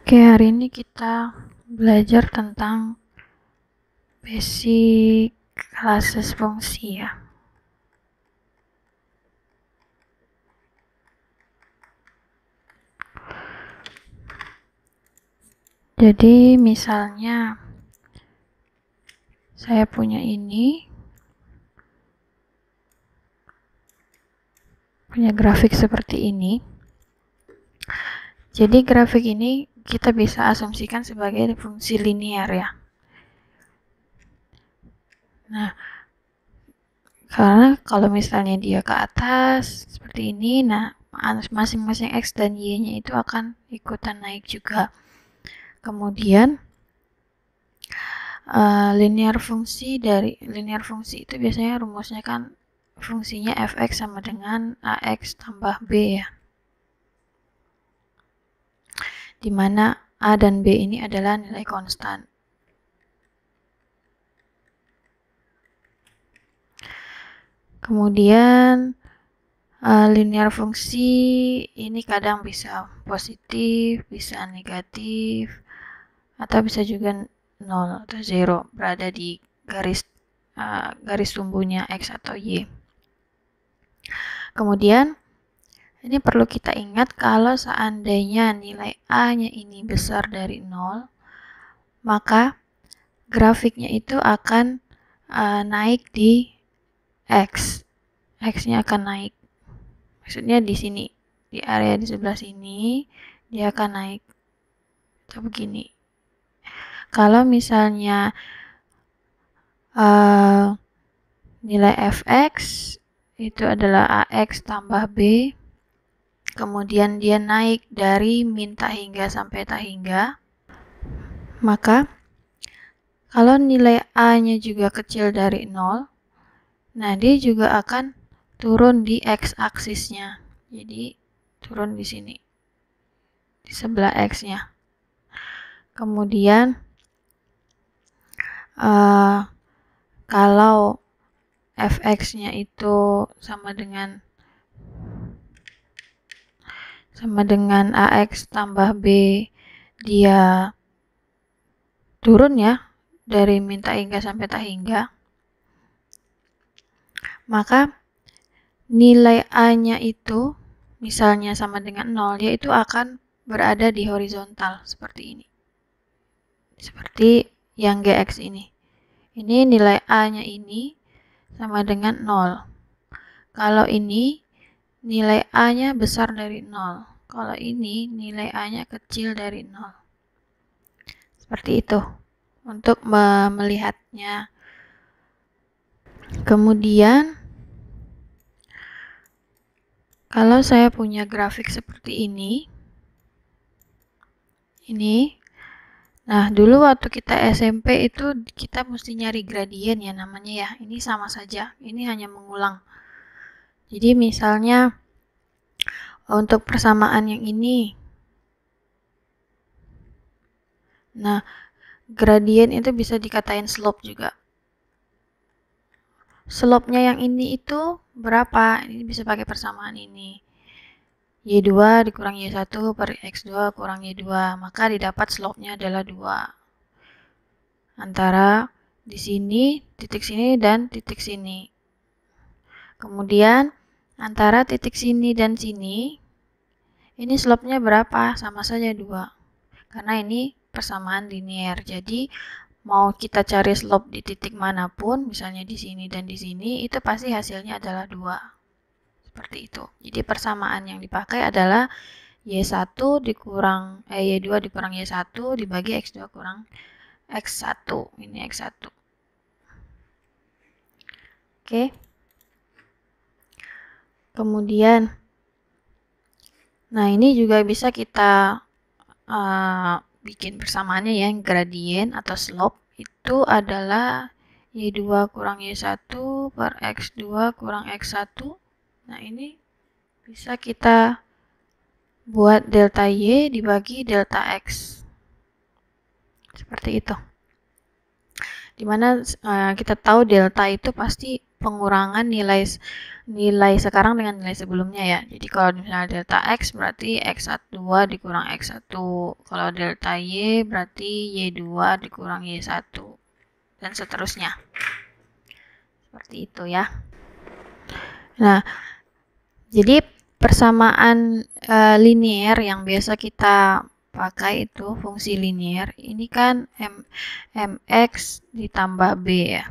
Oke, hari ini kita belajar tentang basic classes fungsi ya. Jadi misalnya saya punya grafik seperti ini. Jadi grafik ini kita bisa asumsikan sebagai fungsi linear ya. Nah, karena kalau misalnya dia ke atas seperti ini, nah masing-masing X dan Y-nya itu akan ikutan naik juga. Kemudian linear fungsi itu biasanya rumusnya kan fungsinya fx sama dengan ax tambah b ya, dimana a dan b ini adalah nilai konstan. Kemudian linear fungsi ini kadang bisa positif, bisa negatif, atau bisa juga 0 atau 0, berada di garis tumbuhnya X atau Y. Kemudian ini perlu kita ingat kalau seandainya nilai A-nya ini besar dari 0, maka grafiknya itu akan naik di X. X-nya akan naik. Maksudnya di sini, di area di sebelah sini, dia akan naik. Atau begini. Kalau misalnya nilai fx itu adalah ax tambah b, kemudian dia naik dari min tak hingga sampai tak hingga, maka kalau nilai A-nya juga kecil dari 0, nah dia juga akan turun di x-aksisnya. Jadi turun di sini, di sebelah x-nya. Kemudian kalau fx-nya itu sama dengan ax tambah b, dia turun ya dari min tak hingga sampai tak hingga, maka nilai A-nya itu misalnya sama dengan 0, yaitu akan berada di horizontal seperti ini. Seperti yang GX ini. Ini nilai A-nya ini sama dengan 0. Kalau ini nilai A-nya besar dari 0. Kalau ini nilai A-nya kecil dari 0. Seperti itu untuk melihatnya. Kemudian kalau saya punya grafik seperti ini, nah dulu waktu kita SMP itu kita mesti nyari gradien ya namanya ya. Ini sama saja, ini hanya mengulang. Jadi misalnya untuk persamaan yang ini, nah gradien itu bisa dikatain slope juga. Slope-nya yang ini itu berapa? Ini bisa pakai persamaan ini. Y2 dikurang Y1 per X2 kurang Y2, maka didapat slope-nya adalah 2. Antara di sini, titik sini, dan titik sini. Kemudian, antara titik sini dan sini, ini slope-nya berapa? Sama saja 2. Karena ini persamaan linear. Jadi, mau kita cari slope di titik manapun, misalnya di sini dan di sini, itu pasti hasilnya adalah 2. Seperti itu. Jadi persamaan yang dipakai adalah Y1 dikurang Y2 dikurang Y1 dibagi X2 kurang X1. Ini X1. Oke. Kemudian nah ini juga bisa kita bikin persamaannya ya, gradien atau slope itu adalah Y2 kurang Y1 per X2 kurang X1. Nah ini bisa kita buat delta Y dibagi delta X. Seperti itu. Dimana kita tahu delta itu pasti pengurangan nilai sekarang dengan nilai sebelumnya ya. Jadi kalau misalnya delta X berarti X2 dikurang X1. Kalau delta Y berarti Y2 dikurang Y1. Dan seterusnya. Seperti itu ya. Nah, jadi persamaan linear yang biasa kita pakai itu fungsi linear. Ini kan mx ditambah b ya.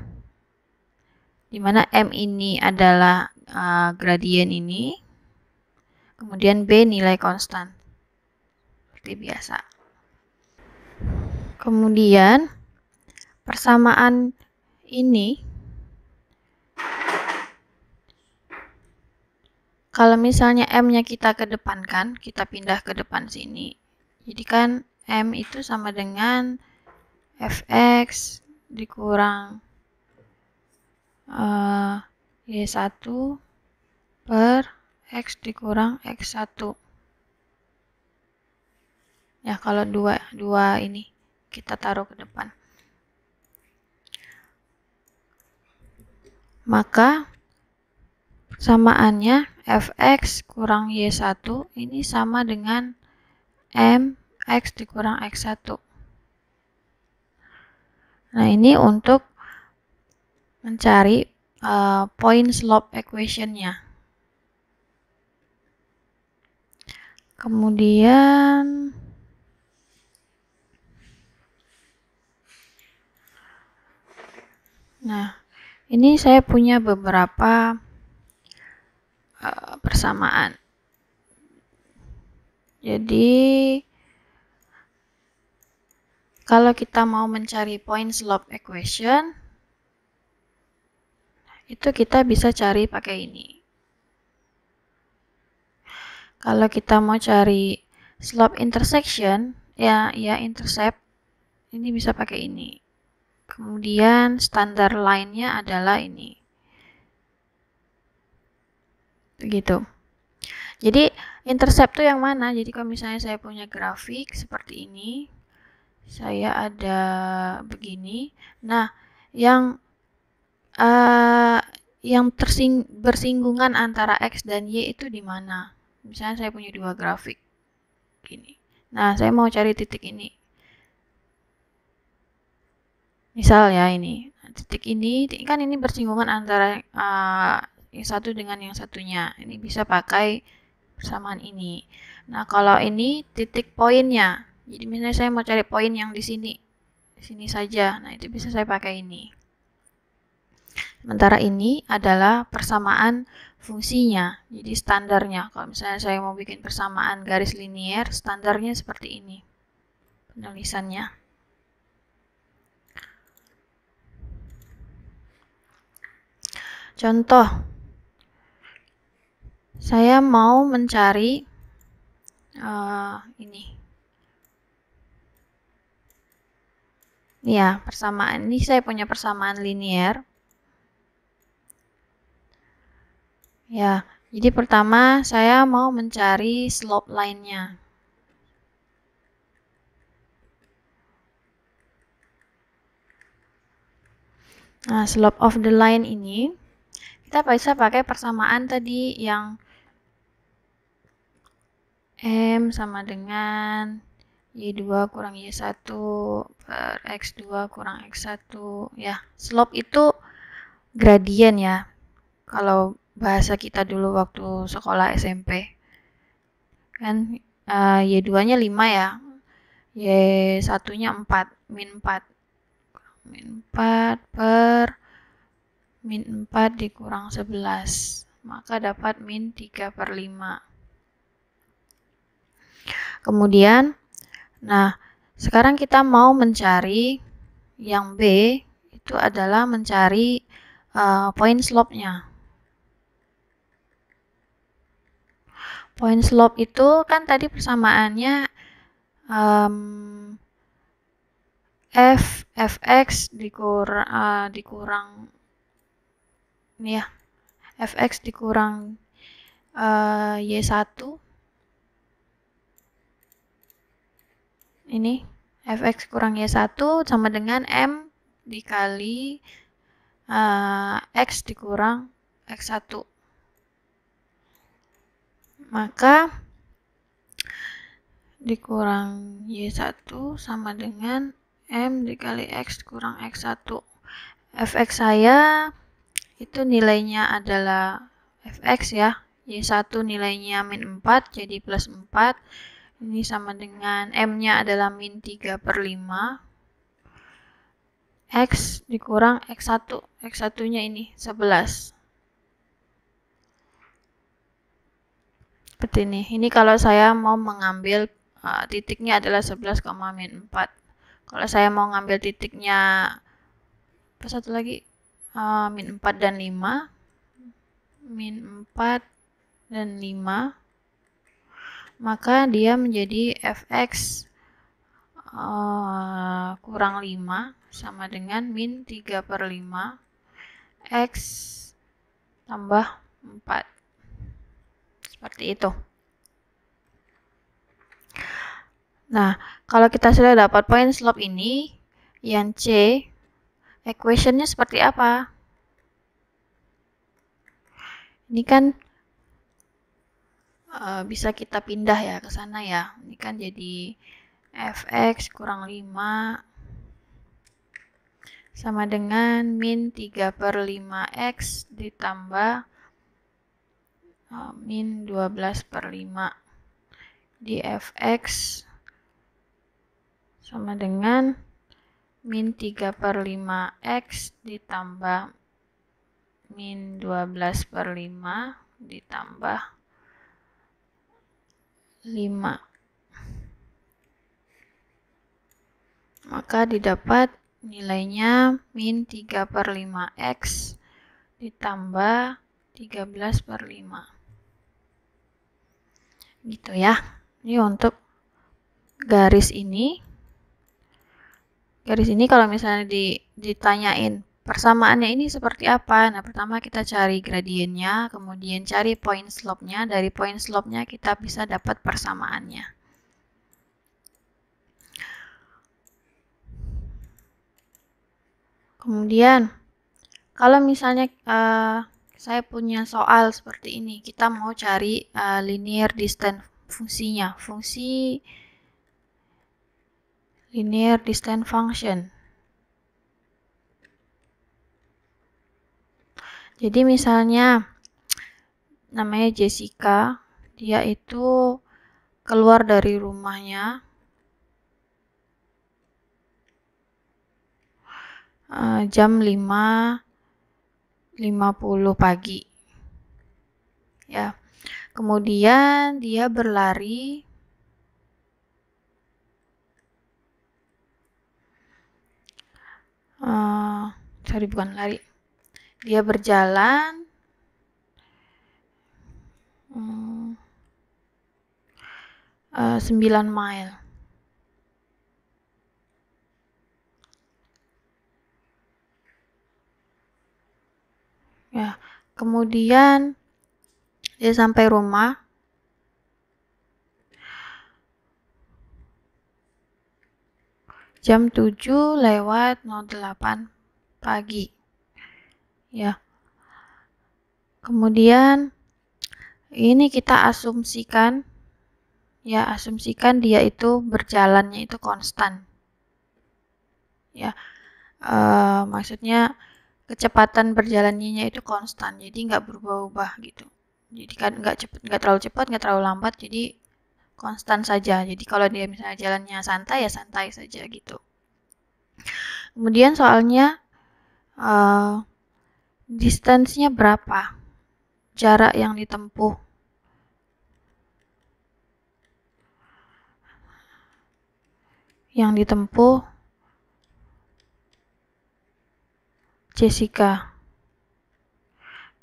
Dimana m ini adalah gradien ini, kemudian b nilai konstan. Seperti biasa. Kemudian persamaan ini kalau misalnya M-nya kita kedepankan, kita pindah ke depan sini. Jadi kan M itu sama dengan Fx dikurang Y1 per X dikurang X1. Ya, kalau dua ini kita taruh ke depan. Maka samaannya Fx kurang Y1 ini sama dengan Mx dikurang X1. Nah, ini untuk mencari point slope equation-nya. Kemudian nah, ini saya punya beberapa persamaan. Jadi kalau kita mau mencari point slope equation, itu kita bisa cari pakai ini. Kalau kita mau cari slope intersection, ya intercept, ini bisa pakai ini. Kemudian standar line-nya adalah ini. Begitu. Jadi intercept itu yang mana? Jadi kalau misalnya saya punya grafik seperti ini, saya ada begini. Nah, yang bersinggungan antara X dan Y itu di mana? Misalnya saya punya dua grafik gini. Nah, saya mau cari titik ini. Misal ya ini. Nah, titik ini kan ini bersinggungan antara yang satu dengan yang satunya. Ini bisa pakai persamaan ini. Nah, kalau ini titik poinnya. Jadi misalnya saya mau cari poin yang di sini. Di sini saja. Nah, itu bisa saya pakai ini. Sementara ini adalah persamaan fungsinya. Jadi standarnya. Kalau misalnya saya mau bikin persamaan garis linier, standarnya seperti ini. Penulisannya. Contoh. Saya mau mencari ini. Ya, persamaan ini saya punya persamaan linear. Ya, jadi pertama saya mau mencari slope line-nya. Nah, slope of the line ini kita bisa pakai persamaan tadi yang M sama dengan Y2 kurang Y1 per X2 kurang X1. Ya, slope itu gradien ya. Kalau bahasa kita dulu waktu sekolah SMP. Kan Y2-nya 5 ya. Y1-nya 4, min 4. Min 4 per min 4 dikurang 11. Maka dapat min 3 per 5. Kemudian, nah, sekarang kita mau mencari yang B, itu adalah mencari point slope-nya. Point slope itu kan tadi persamaannya Fx dikurang ini ya, Fx dikurang Y1 ini Fx kurang Y1 sama dengan M dikali X dikurang X1. Maka dikurang Y1 sama dengan M dikali X kurang X1. Fx saya itu nilainya adalah Fx ya. Y1 nilainya min 4 jadi plus 4. Ini sama dengan M-nya adalah min 3/5. X dikurang X1. X1-nya ini 11. Seperti ini. Ini kalau saya mau mengambil titiknya adalah 11, min 4. Kalau saya mau ngambil titiknya apa satu lagi? Min 4 dan 5. Min 4 dan 5. Maka dia menjadi Fx kurang 5 sama dengan min 3/5 X tambah 4. Seperti itu. Nah, kalau kita sudah dapat point slope ini, yang C, equation-nya seperti apa? Ini kan bisa kita pindah ya ke sana ya. Ini kan jadi Fx kurang 5 sama dengan min 3/5 X ditambah min 12/5 di Fx sama dengan min 3/5 X ditambah min 12/5 ditambah 5. Maka didapat nilainya min 3/5 X ditambah 13/5. Gitu ya. Ini untuk garis ini. Garis ini kalau misalnya ditanyain persamaannya ini seperti apa? Nah, pertama kita cari gradiennya, kemudian cari point slope-nya. Dari point slope-nya kita bisa dapat persamaannya. Kemudian, kalau misalnya saya punya soal seperti ini, kita mau cari linear distance fungsinya, fungsi linear distance function. Jadi misalnya namanya Jessica, dia itu keluar dari rumahnya jam 5.50 pagi. Ya. Kemudian dia berlari bukan lari. Dia berjalan 9 mile. Ya, kemudian dia sampai rumah jam 7:08 pagi. Ya. Kemudian ini kita asumsikan dia itu berjalannya itu konstan. Ya. Maksudnya kecepatan berjalannya itu konstan, jadi nggak berubah-ubah gitu. Jadi kan nggak terlalu cepat, nggak terlalu lambat, jadi konstan saja. Jadi kalau dia misalnya jalannya santai ya santai saja gitu. Kemudian soalnya distance-nya berapa? Jarak yang ditempuh. Yang ditempuh Jessica.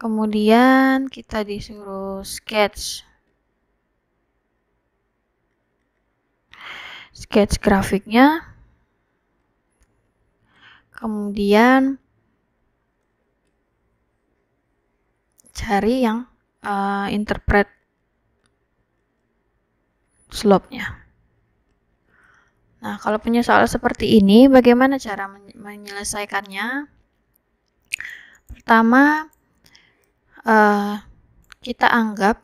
Kemudian kita disuruh sketch grafiknya. Kemudian cari yang interpret slope-nya. Nah, kalau punya soal seperti ini, bagaimana cara menyelesaikannya? Pertama, kita anggap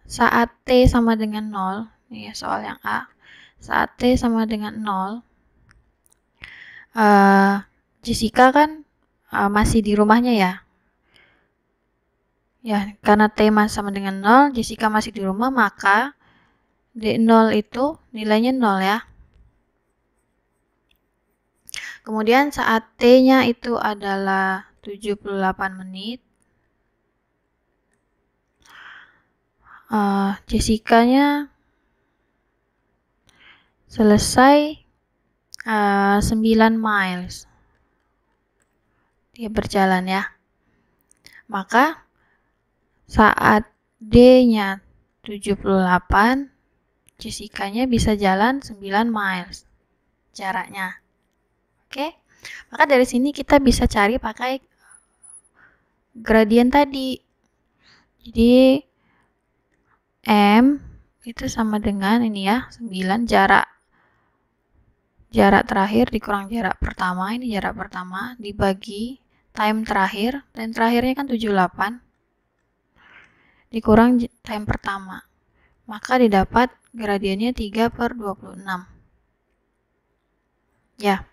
saat T sama dengan 0, ini ya soal yang A, saat T sama dengan 0, Jessica kan masih di rumahnya ya. Ya, karena T sama dengan 0, Jessica masih di rumah, maka D0 itu nilainya 0 ya. Kemudian saat T-nya itu adalah 78 menit, Jessica-nya selesai 9 miles. Dia berjalan ya. Maka saat D-nya 78, Jessica-nya bisa jalan 9 miles jaraknya. Oke. Maka dari sini kita bisa cari pakai gradien tadi. Jadi M itu sama dengan ini ya, 9 jarak terakhir dikurang jarak pertama, ini jarak pertama dibagi time terakhir, dan terakhirnya kan 78 dikurang time pertama, maka didapat gradiennya 3/26 ya.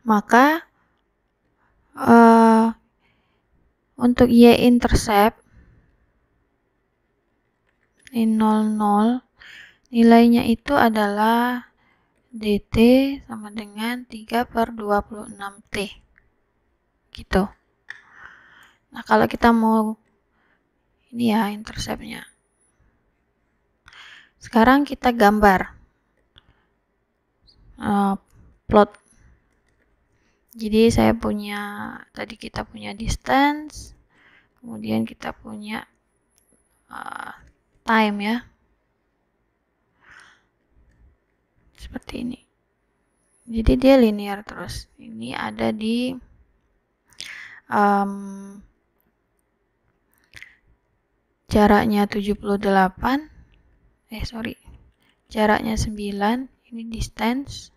Maka untuk Y-intercept ini 00, nilainya itu adalah dt sama dengan 3/26T gitu. Nah, kalau kita mau ini ya interceptnya, sekarang kita gambar plot. Jadi tadi kita punya distance, kemudian kita punya time ya, seperti ini. Jadi dia linear terus. Ini ada di jaraknya 78, jaraknya 9, ini distance,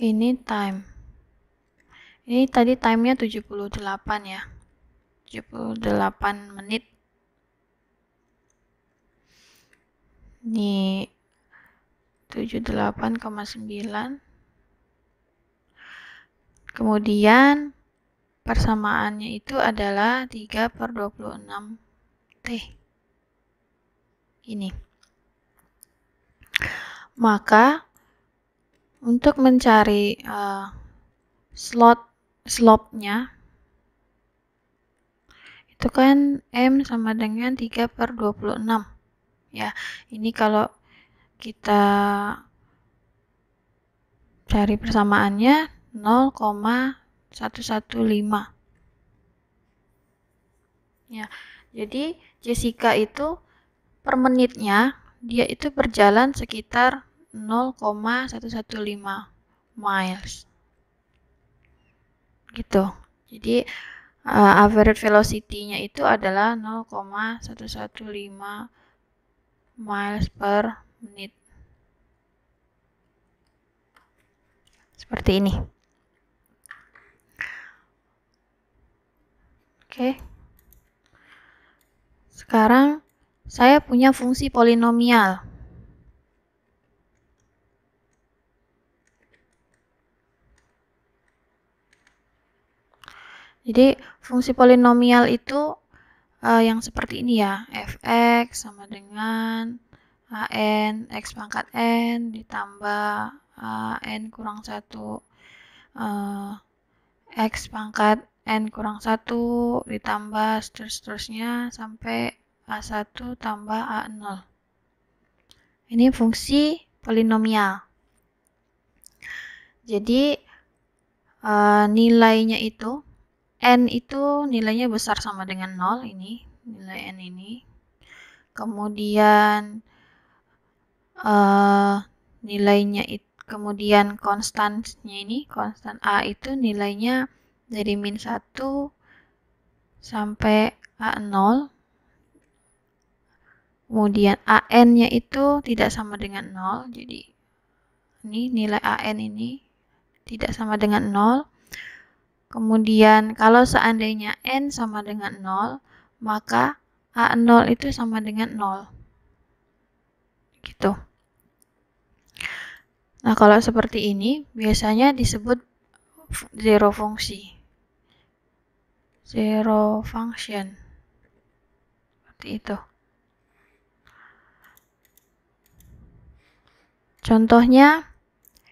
ini time. Ini tadi time-nya 78 ya, 78 menit. Ini 78,9. Kemudian persamaannya itu adalah 3/26T. Ini. Maka untuk mencari slope-nya itu kan M sama dengan 3/26 ya. Ini kalau kita cari persamaannya 0,115 ya. Jadi Jessica itu per menitnya dia itu berjalan sekitar 0,115 miles gitu. Jadi average velocity-nya itu adalah 0,115 miles per menit. Seperti ini. Oke. Sekarang saya punya fungsi polinomial. Jadi fungsi polinomial itu yang seperti ini ya, fx sama dengan an x pangkat n ditambah n kurang 1 x pangkat n kurang 1 ditambah seterusnya sampai a1 tambah a0. Ini fungsi polinomial. Jadi nilainya itu n itu nilainya besar sama dengan 0, ini nilai n ini. Kemudian nilainya itu, kemudian konstannya ini, konstan a itu nilainya dari min 1 sampai a0. Kemudian an-nya itu tidak sama dengan 0, jadi ini nilai an ini tidak sama dengan 0. Kemudian kalau seandainya N sama dengan 0, maka A0 itu sama dengan 0. Gitu. Nah, kalau seperti ini biasanya disebut zero fungsi. Zero function. Seperti itu. Contohnya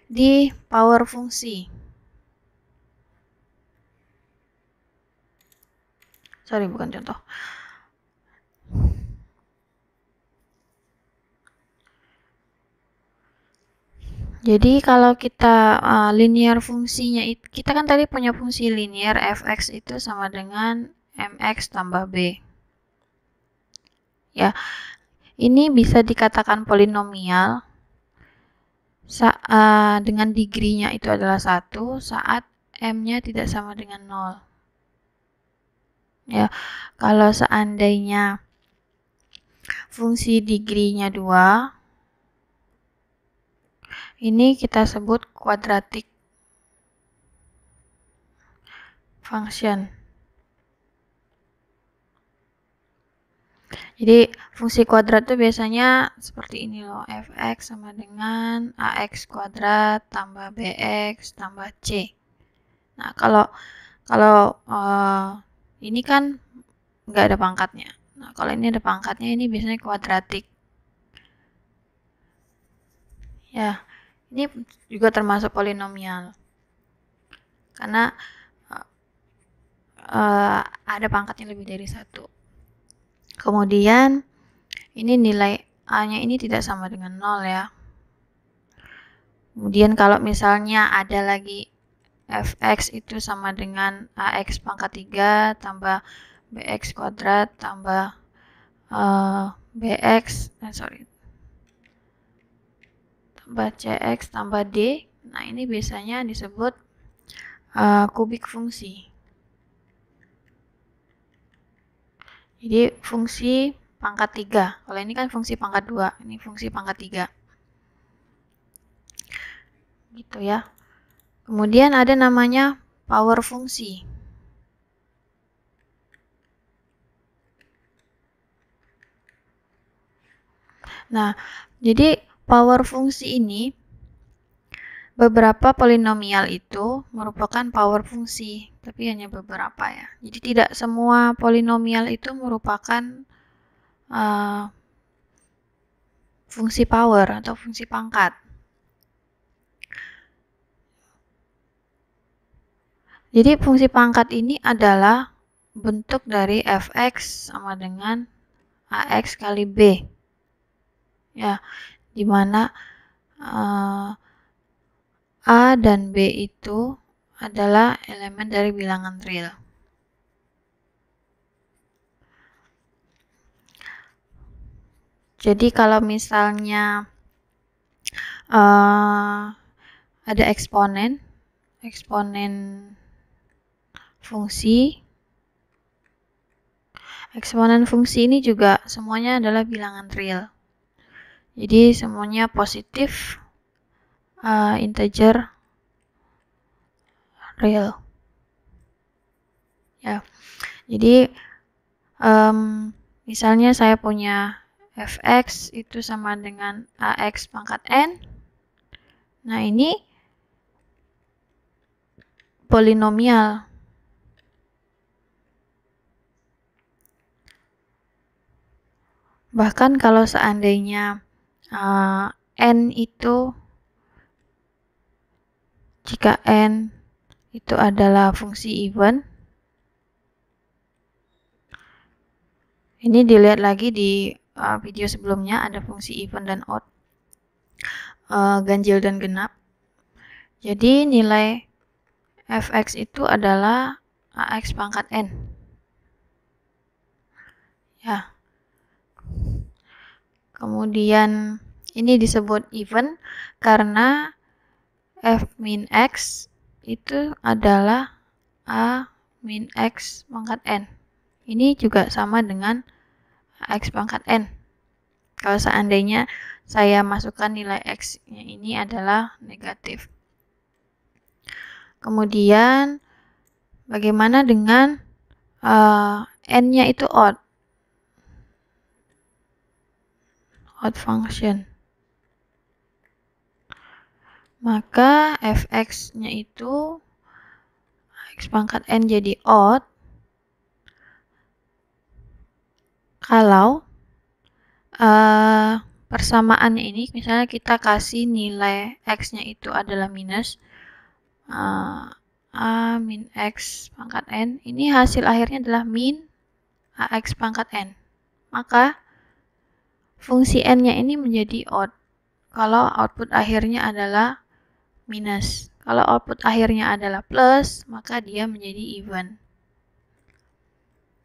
di power fungsi. Sorry, bukan contoh. Jadi kalau kita linear fungsinya, kita kan tadi punya fungsi linear fx itu sama dengan mx tambah b. Ya, ini bisa dikatakan polinomial dengan degree-nya itu adalah 1 saat m-nya tidak sama dengan 0. Ya, kalau seandainya fungsi degree-nya 2, ini kita sebut quadratic function. Jadi fungsi kuadrat itu biasanya seperti ini loh, fx sama dengan ax kuadrat tambah bx tambah c. Nah, kalau ini kan nggak ada pangkatnya. Nah, kalau ini ada pangkatnya, ini biasanya kuadratik. Ya, ini juga termasuk polinomial. Karena ada pangkatnya lebih dari 1. Kemudian ini nilai A-nya ini tidak sama dengan 0 ya. Kemudian kalau misalnya ada lagi fx itu sama dengan ax pangkat 3 tambah bx kuadrat tambah tambah cx tambah d. Nah, ini biasanya disebut kubik fungsi. Jadi fungsi pangkat 3. Kalau ini kan fungsi pangkat 2, ini fungsi pangkat 3. Gitu ya. Kemudian ada namanya power fungsi. Nah, jadi power fungsi ini, beberapa polinomial itu merupakan power fungsi, tapi hanya beberapa ya. Jadi tidak semua polinomial itu merupakan fungsi power atau fungsi pangkat. Jadi fungsi pangkat ini adalah bentuk dari fx sama dengan ax kali b. Ya, dimana A dan B itu adalah elemen dari bilangan real. Jadi kalau misalnya ada eksponen fungsi, eksponen fungsi ini juga semuanya adalah bilangan real. Jadi semuanya positif, integer, real. Ya, jadi misalnya saya punya fx itu sama dengan ax pangkat n. Nah, ini polinomial. Bahkan kalau seandainya n itu, jika n itu adalah fungsi even, ini dilihat lagi di video sebelumnya, ada fungsi even dan odd, ganjil dan genap. Jadi nilai fx itu adalah ax pangkat n. Ya. Kemudian ini disebut even karena f min x itu adalah a min x pangkat n. Ini juga sama dengan x pangkat n. Kalau seandainya saya masukkan nilai x-nya ini adalah negatif. Kemudian bagaimana dengan n-nya itu odd function. Maka fx-nya itu x pangkat n jadi odd kalau persamaannya ini, misalnya kita kasih nilai x-nya itu adalah minus a min x pangkat n, ini hasil akhirnya adalah min ax pangkat n. Maka fungsi n-nya ini menjadi odd kalau output akhirnya adalah minus. Kalau output akhirnya adalah plus, maka dia menjadi even.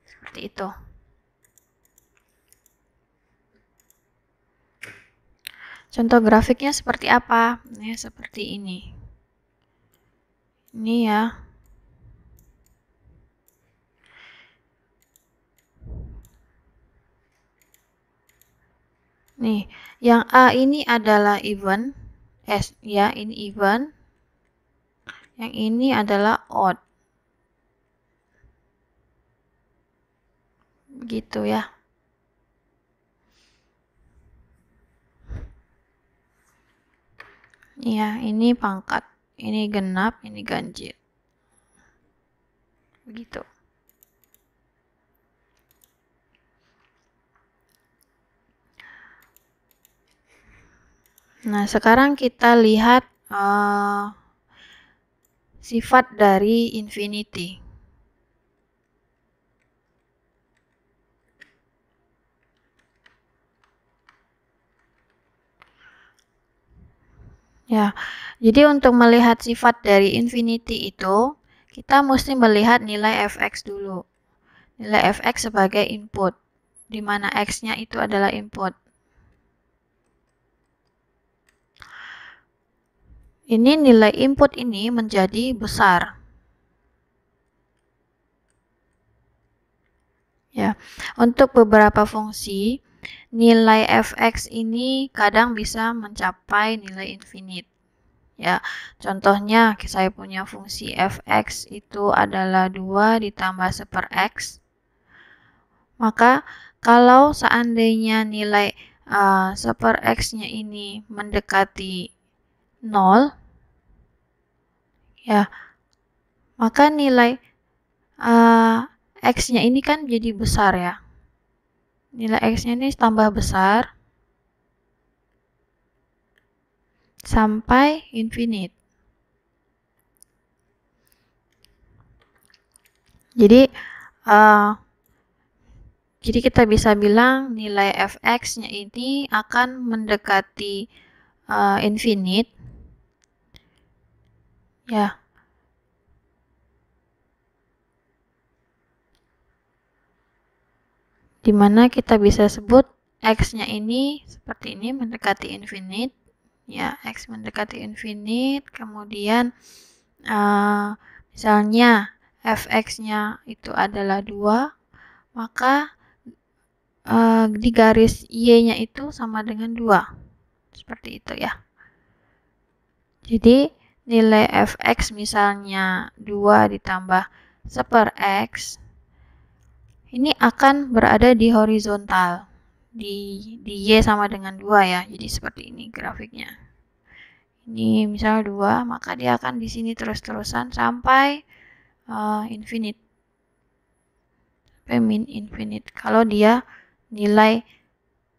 Seperti itu. Contoh grafiknya seperti apa? Ya, seperti ini. Ini ya. Nih, yang A ini adalah even. Ya, ini even. Yang ini adalah odd. Begitu ya. Ya, ini pangkat. Ini genap, ini ganjil. Begitu. Nah, sekarang kita lihat sifat dari infinity. Ya, jadi untuk melihat sifat dari infinity itu, kita mesti melihat nilai fx dulu. Nilai fx sebagai input, di mana x-nya itu adalah input. Ini nilai input ini menjadi besar. Ya, untuk beberapa fungsi, nilai fx ini kadang bisa mencapai nilai infinite. Ya, contohnya saya punya fungsi fx itu adalah 2 ditambah 1/x. Maka kalau seandainya nilai 1/x-nya ini mendekati 0, ya, maka nilai x-nya ini kan jadi besar ya. Nilai x-nya ini tambah besar sampai infinite. Jadi kita bisa bilang nilai fx-nya ini akan mendekati infinite. Ya. Dimana kita bisa sebut x-nya ini seperti ini, mendekati infinite. Ya, x mendekati infinite. Kemudian misalnya fx-nya itu adalah 2, maka di garis y-nya itu sama dengan 2. Seperti itu ya. Jadi nilai fx misalnya 2 ditambah 1/x ini akan berada di horizontal. Di y sama dengan 2 ya. Jadi seperti ini grafiknya. Ini misalnya 2, maka dia akan di sini terus-terusan sampai infinite. Sampai min infinite. Kalau dia nilai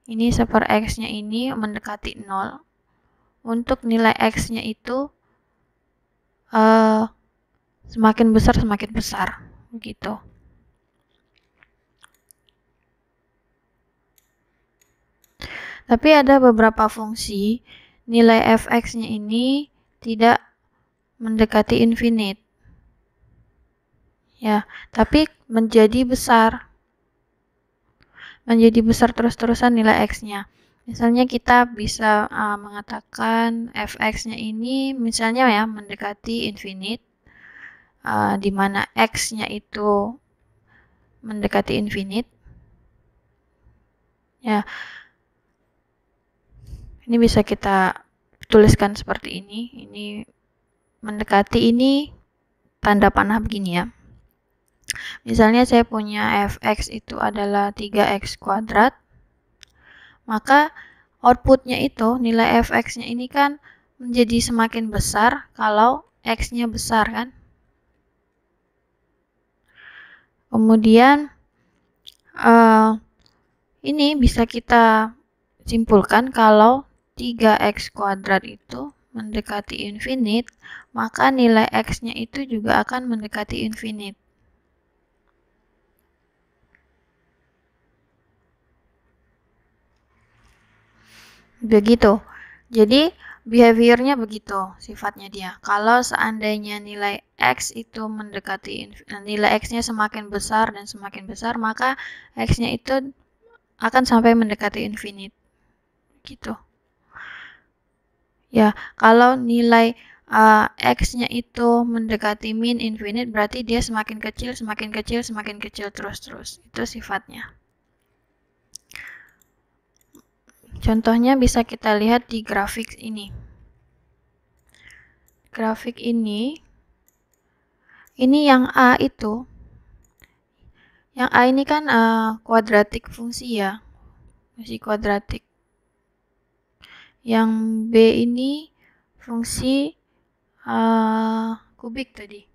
ini 1/x-nya ini mendekati 0. Untuk nilai x-nya itu semakin besar. Begitu. Tapi ada beberapa fungsi nilai fx-nya ini tidak mendekati infinite. Ya, tapi menjadi besar. Menjadi besar terus-terusan nilai x-nya. Misalnya kita bisa mengatakan fx-nya ini misalnya ya mendekati infinite, di mana x-nya itu mendekati infinite. Ya, ini bisa kita tuliskan seperti ini. Ini mendekati ini tanda panah begini ya. Misalnya saya punya fx itu adalah 3x kuadrat, maka outputnya itu nilai fx-nya ini kan menjadi semakin besar kalau x-nya besar kan. Kemudian ini bisa kita simpulkan kalau 3x kuadrat itu mendekati infinite, maka nilai x-nya itu juga akan mendekati infinite. Begitu. Jadi behaviornya begitu sifatnya dia. Kalau seandainya nilai x itu mendekati nilai x-nya semakin besar dan semakin besar, maka x-nya itu akan sampai mendekati infinite. Gitu. Ya, kalau nilai x-nya itu mendekati min infinite, berarti dia semakin kecil, semakin kecil, semakin kecil terus-terus. Itu sifatnya. Contohnya bisa kita lihat di grafik ini. Grafik ini yang A itu, yang A ini kan kuadratik fungsi ya, fungsi kuadratik. Yang B ini fungsi kubik tadi.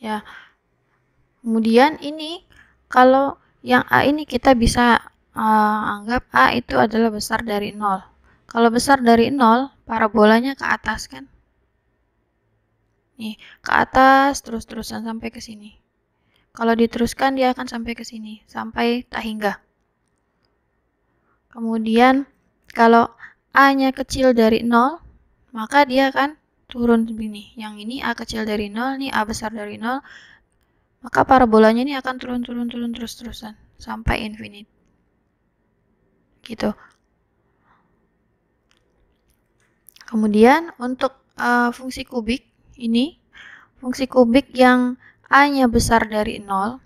Ya. Kemudian ini kalau yang A ini kita bisa anggap A itu adalah besar dari 0. Kalau besar dari 0, parabolanya ke atas kan? Nih, ke atas terus-terusan sampai ke sini. Kalau diteruskan dia akan sampai ke sini, sampai tak hingga. Kemudian kalau A-nya kecil dari 0, maka dia akan turun begini. Yang ini A kecil dari 0, nih A besar dari 0. Maka parabolanya ini akan turun terus-terusan sampai infinite. Gitu. Kemudian untuk fungsi kubik ini, fungsi kubik yang A-nya besar dari 0,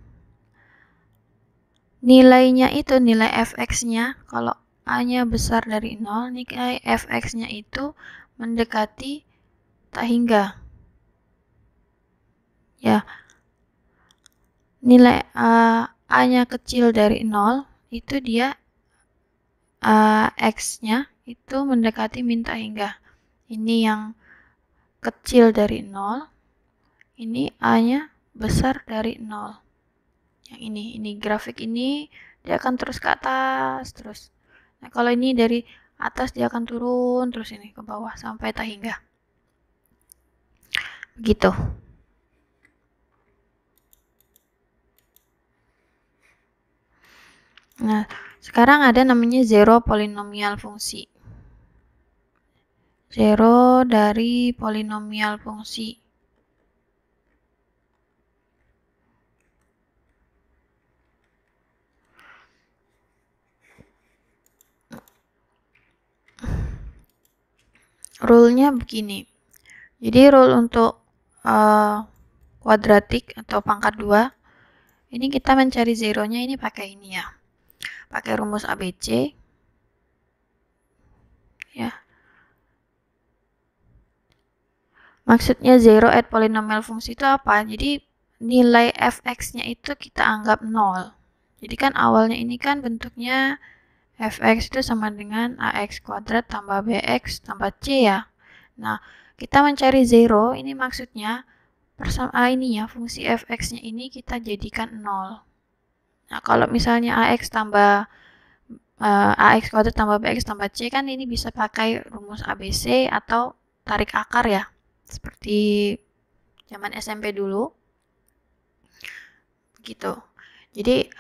nilainya itu, nilai fx-nya, kalau A-nya besar dari 0, nilai fx-nya itu mendekati tak hingga. Ya, nilai A-nya kecil dari 0, itu dia X-nya itu mendekati min tak hingga. Ini yang kecil dari 0, ini A-nya besar dari 0. Yang ini grafik ini dia akan terus ke atas terus. Nah, kalau ini dari atas dia akan turun terus ini ke bawah sampai tak hingga. Begitu. Nah, sekarang ada namanya zero polinomial fungsi. Zero dari polinomial fungsi. Rule-nya begini. Jadi rule untuk kuadratik atau pangkat 2, ini kita mencari zeronya ini pakai ini ya. Pakai rumus ABC. Ya. Maksudnya zero at polynomial fungsi itu apa? Jadi nilai fx-nya itu kita anggap 0. Jadi kan awalnya ini kan bentuknya fx itu sama dengan ax kuadrat tambah bx tambah c ya. Nah, kita mencari zero, ini maksudnya ini ya, fungsi fx-nya ini kita jadikan 0. Nah, kalau misalnya ax tambah ax kuadrat tambah bx tambah c kan ini bisa pakai rumus ABC atau tarik akar ya, seperti zaman SMP dulu. Gitu. Jadi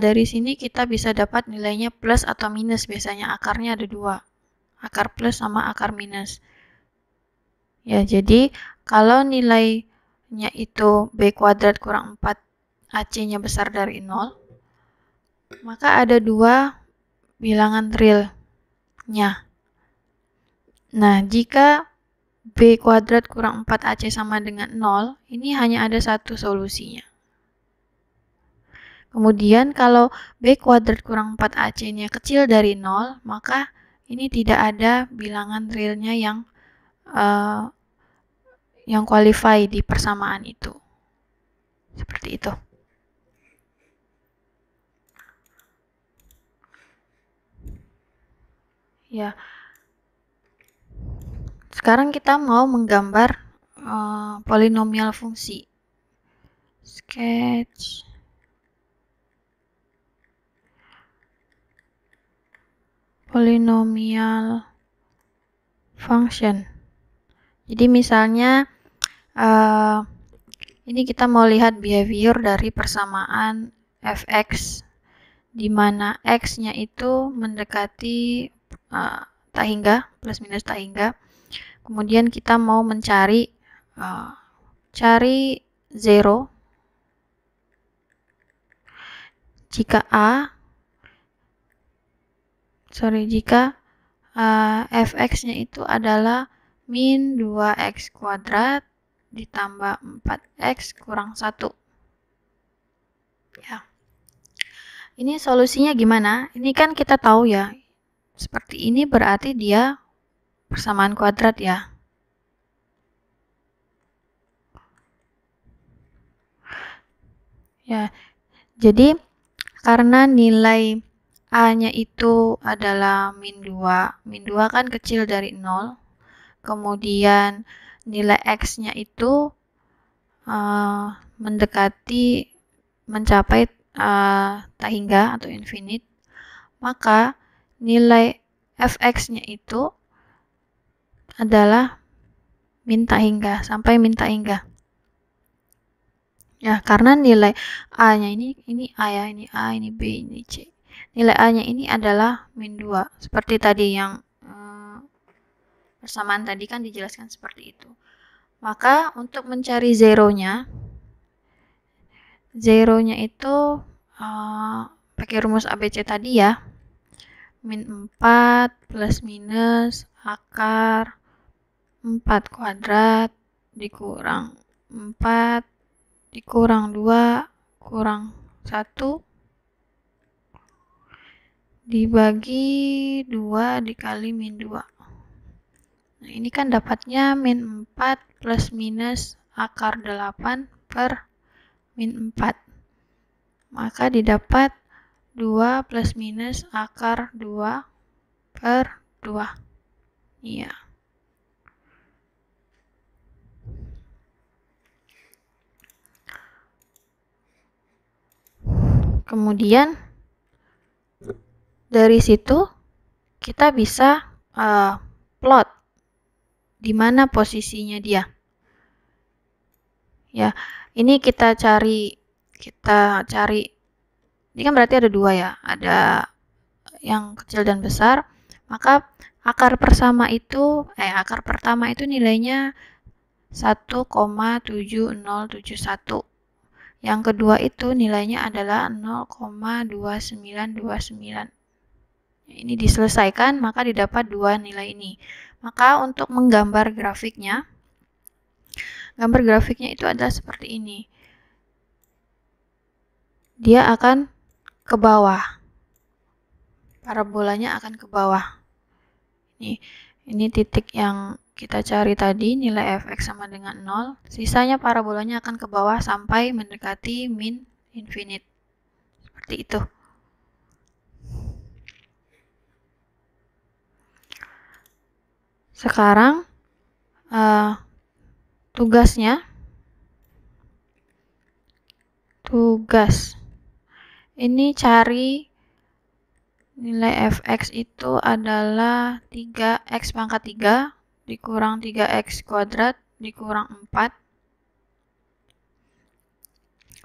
dari sini kita bisa dapat nilainya plus atau minus, biasanya akarnya ada 2. Akar plus sama akar minus. Ya, jadi kalau nilainya itu b kuadrat kurang 4 AC-nya besar dari 0, maka ada 2 bilangan realnya. Nah, jika b kuadrat kurang 4 AC sama dengan 0, ini hanya ada satu solusinya. Kemudian kalau b kuadrat kurang 4 AC-nya kecil dari 0, maka ini tidak ada bilangan realnya yang qualify di persamaan itu. Seperti itu. Ya. Sekarang kita mau menggambar polinomial fungsi. Sketch. Polinomial function. Jadi misalnya ini kita mau lihat behavior dari persamaan fx, di mana x-nya itu mendekati tak hingga, plus minus tak hingga. Kemudian kita mau mencari cari 0 jika jika fx-nya itu adalah min 2x kuadrat ditambah 4x kurang 1. Ya. Ini solusinya gimana? Ini kan kita tahu ya, seperti ini berarti dia persamaan kuadrat ya. Ya, jadi karena nilai A-nya itu adalah min 2. Min 2 kan kecil dari 0. Kemudian nilai X-nya itu mencapai tak hingga atau infinite. Maka nilai fx-nya itu adalah min tak hingga, sampai min tak hingga. Ya, karena nilai A-nya ini A ya, ini A, ini B, ini C. Nilai A-nya ini adalah min 2. Seperti tadi yang persamaan tadi kan dijelaskan seperti itu. Maka untuk mencari zeronya itu pakai rumus ABC tadi ya. Min 4 plus minus akar 4 kuadrat dikurang 4 dikurang 2 kurang 1 dibagi 2 dikali min 2. Nah, ini kan dapatnya min 4 plus minus akar 8 per min 4. Maka didapat 2 plus minus akar 2 per 2. Iya. Kemudian dari situ kita bisa plot di mana posisinya dia. Ya, ini kita cari. Ini kan berarti ada 2 ya, ada yang kecil dan besar. Maka akar pertama itu nilainya 1,7071. Yang kedua itu nilainya adalah 0,2929. Ini diselesaikan, maka didapat 2 nilai ini. Maka untuk menggambar grafiknya, itu adalah seperti ini. Dia akan ke bawah. Parabolanya akan ke bawah. Ini titik yang kita cari tadi, nilai fx sama dengan 0. Sisanya parabolanya akan ke bawah sampai mendekati min infinite. Seperti itu. Sekarang tugas ini cari nilai fx itu adalah 3x pangkat 3 dikurang 3x kuadrat dikurang 4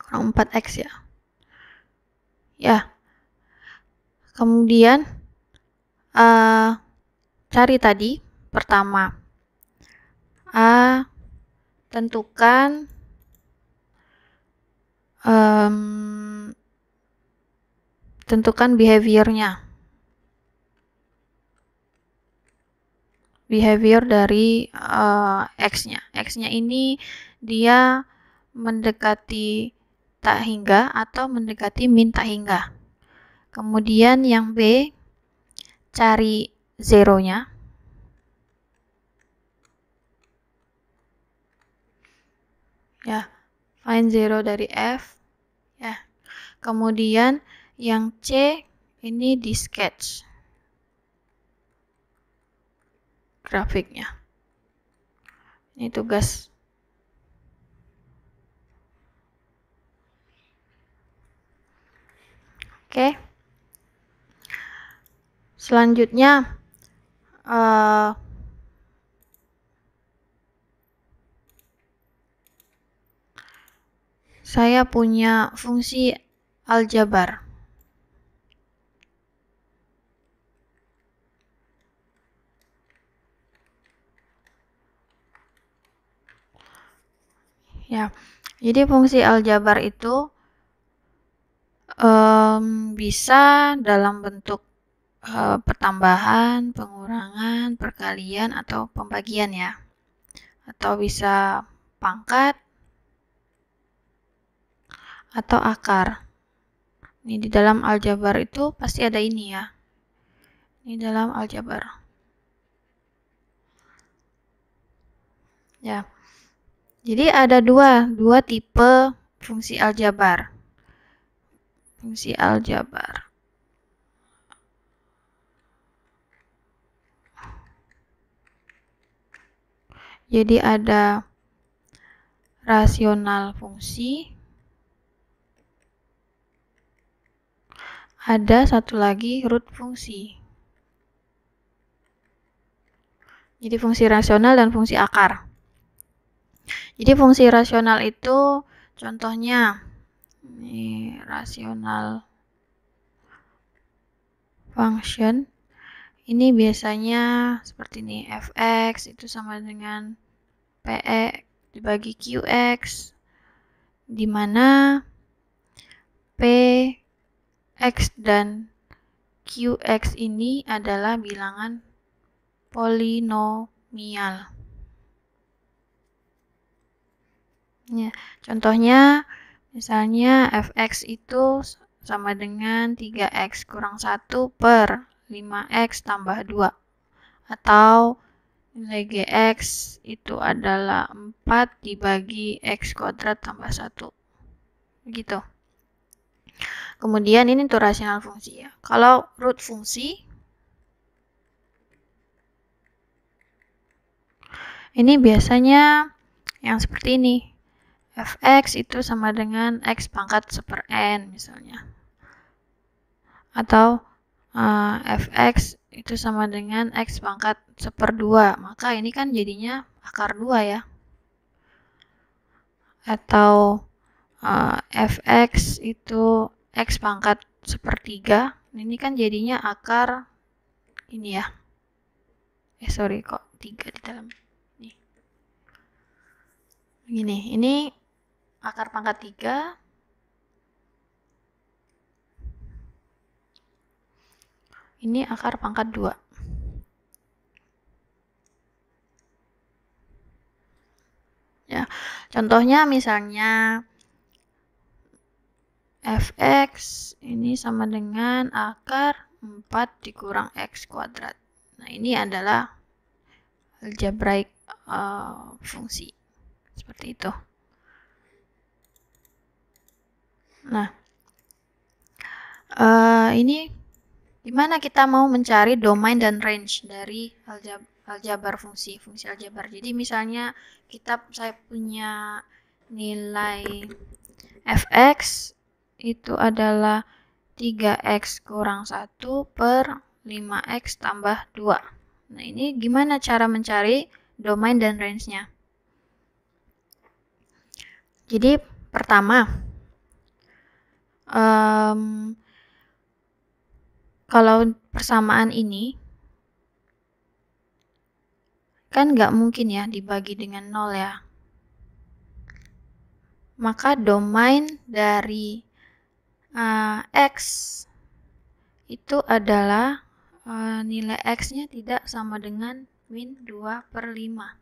kurang 4x ya. Ya. Kemudian cari tadi pertama tentukan behaviornya. Behavior dari X-nya. X-nya ini dia mendekati tak hingga atau mendekati min tak hingga. Kemudian yang B, cari zeronya. Ya, find zero dari F. Ya, kemudian yang C ini di sketch grafiknya. Ini tugas. Oke. Selanjutnya saya punya fungsi aljabar. Ya, jadi fungsi aljabar itu bisa dalam bentuk pertambahan, pengurangan, perkalian, atau pembagian ya. Atau bisa pangkat atau akar. Ini di dalam aljabar itu pasti ada ini ya. Ini dalam aljabar. Ya. Jadi ada dua tipe fungsi aljabar. Fungsi aljabar. Jadi ada rasional fungsi. Ada satu lagi root fungsi. Jadi fungsi rasional dan fungsi akar. Jadi fungsi rasional itu contohnya ini rasional function. Ini biasanya seperti ini, fx itu sama dengan pe dibagi qx, di mana px dan qx ini adalah bilangan polinomial. Ya, contohnya misalnya fx itu sama dengan 3x kurang 1 per 5x tambah 2. Atau nilai gx itu adalah 4 dibagi x kuadrat tambah 1. Begitu. Kemudian ini untuk rasional fungsi ya. Kalau root fungsi, ini biasanya yang seperti ini. Fx itu sama dengan x pangkat 1/n misalnya. Atau fx itu sama dengan x pangkat 1/2. Maka ini kan jadinya akar 2 ya. Atau fx itu x pangkat 1/3. Ini kan jadinya akar ini ya. Sorry kok 3 di dalam. Nih. Begini, ini akar pangkat 3. Ini akar pangkat 2. Ya, contohnya misalnya fx ini sama dengan akar 4 dikurang x kuadrat. Nah, ini adalah algebraic fungsi. Seperti itu. Nah, ini gimana kita mau mencari domain dan range dari aljabar fungsi aljabar. Jadi misalnya saya punya nilai fx itu adalah 3x kurang 1 per 5x tambah 2. Nah, ini gimana cara mencari domain dan range-nya? Jadi pertama, kalau persamaan ini kan nggak mungkin ya dibagi dengan 0 ya. Maka domain dari x itu adalah nilai x-nya tidak sama dengan min 2/5.